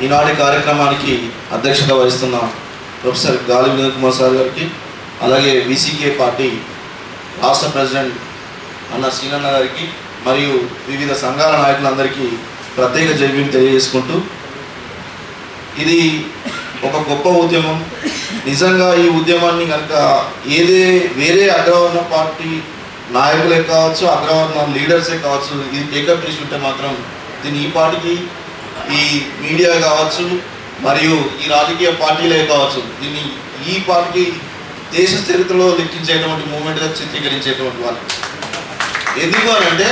ఈనాటి కార్యక్రమానికి అధ్యక్షత వహిస్తున్న ప్రొఫెసర్ గాలి వినోద్ కుమార్ సార్ గారికి, అలాగే విసికే పార్టీ రాష్ట్ర ప్రెసిడెంట్ అన్న శ్రీనన్న గారికి మరియు వివిధ సంఘాల నాయకులందరికీ ప్రత్యేక జైబీలు తెలియజేసుకుంటూ, ఇది ఒక గొప్ప ఉద్యమం. నిజంగా ఈ ఉద్యమాన్ని కనుక వేరే అగ్రవర్ణ పార్టీ నాయకులే కావచ్చు, అగ్రవర్ణ లీడర్సే కావచ్చు, ఇది టేకప్ చేసి ఉంటే మాత్రం దీన్ని ఈ పార్టీకి, ఈ మీడియా కావచ్చు మరియు ఈ రాజకీయ పార్టీలే కావచ్చు, దీన్ని ఈ పార్టీకి దేశ చరిత్రలో లెక్కించేటువంటి మూమెంట్గా చిత్రీకరించేటువంటి వాళ్ళు. ఎందుకు అని అంటే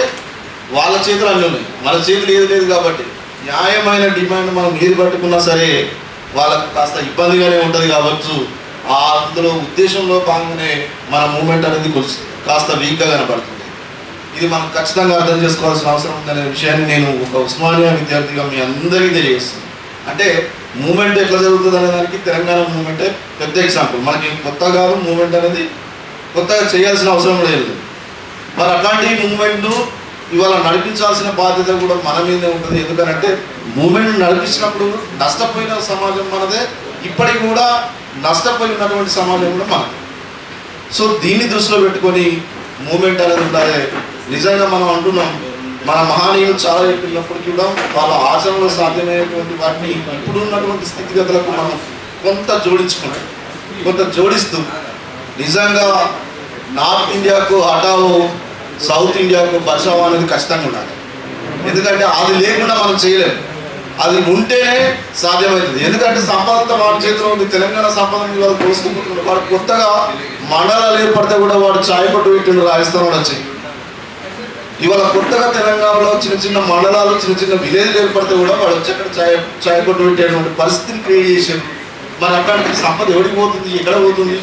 వాళ్ళ చేతులు అన్నీ ఉన్నాయి, మన చేతులు ఏది లేదు. కాబట్టి న్యాయమైన డిమాండ్ మనం ఏది పట్టుకున్నా సరే వాళ్ళకు కాస్త ఇబ్బందిగానే ఉంటుంది. కావచ్చు అందులో ఉద్దేశంలో భాగంగానే మన మూమెంట్ అనేది కాస్త వీక్గా కనబడుతుంది. ఇది మనం ఖచ్చితంగా అర్థం చేసుకోవాల్సిన అవసరం ఉందనే విషయాన్ని నేను ఒక ఉస్మానియా విద్యార్థిగా మీ అందరికీ తెలియజేస్తాను. అంటే మూమెంట్ ఎట్లా జరుగుతుంది అనే దానికి తెలంగాణ మూమెంటే పెద్ద ఎగ్జాంపుల్. మనకి కొత్తగా మూమెంట్ అనేది కొత్తగా చేయాల్సిన అవసరం లేదు. మరి అట్లాంటి మూమెంట్ను ఇవాళ నడిపించాల్సిన బాధ్యత కూడా మన మీదే ఉంటుంది. ఎందుకంటే మూమెంట్ నడిపించినప్పుడు నష్టపోయిన సమాజం మనదే, ఇప్పటికి కూడా నష్టపోయి ఉన్నటువంటి సమాజం కూడా మనదే. సో దీన్ని దృష్టిలో పెట్టుకొని మూమెంట్ అనేది ఉండాలి. నిజంగా మనం అంటున్నాం, మన మహనీయులు చాలా చెప్పినప్పటికీ కూడా వాళ్ళ ఆచరణలో సాధ్యమైనటువంటి వాటిని ఇప్పుడు ఉన్నటువంటి స్థితిగతులకు మనం కొంత జోడిస్తూ నిజంగా నార్త్ ఇండియాకు హఠావో, సౌత్ ఇండియాకు బచావో అనేది ఖచ్చితంగా ఉండాలి. ఎందుకంటే అది లేకుండా మనం చేయలేము, అది ఉంటేనే సాధ్యమవుతుంది. ఎందుకంటే సంపద వాడి చేతిలో ఉంది. తెలంగాణ సంపదని వాళ్ళు కోసుకుంటున్నారు. వాడు కొత్తగా మండలాలు ఏర్పడితే కూడా వాడు ఛాయ్ పట్టు పెట్టిండు రాజస్థాన్ వచ్చి. ఇవాళ కొత్తగా తెలంగాణలో చిన్న చిన్న మండలాలు, చిన్న చిన్న విలేజ్లు ఏర్పడితే కూడా వాడు వచ్చి అక్కడ ఛాయ్ పట్టు పెట్టేటువంటి పరిస్థితిని క్రియేట్ చేశారు. మరి అట్లాంటి సంపద ఎవరికి పోతుంది, ఎక్కడ పోతుంది?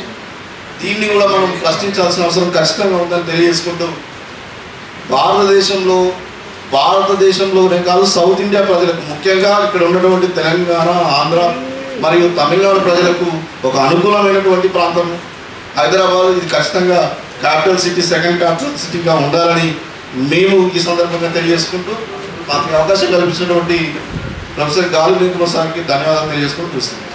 దీన్ని కూడా మనం ప్రశ్నించాల్సిన అవసరం ఖచ్చితంగా ఉందని తెలియజేసుకుంటూ, భారతదేశంలోనే కాదు సౌత్ ఇండియా ప్రజలకు, ముఖ్యంగా ఇక్కడ ఉన్నటువంటి తెలంగాణ, ఆంధ్ర మరియు తమిళనాడు ప్రజలకు ఒక అనుకూలమైనటువంటి ప్రాంతం హైదరాబాద్. ఇది ఖచ్చితంగా క్యాపిటల్ సిటీ, సెకండ్ క్యాపిటల్ సిటీగా ఉండాలని మేము ఈ సందర్భంగా తెలియజేసుకుంటూ, మాకు అవకాశం కల్పించినటువంటి ప్రొఫెసర్ గాలి వినోద్ కుమార్ సార్కి ధన్యవాదాలు తెలియజేసుకుంటూ చూస్తున్నాం.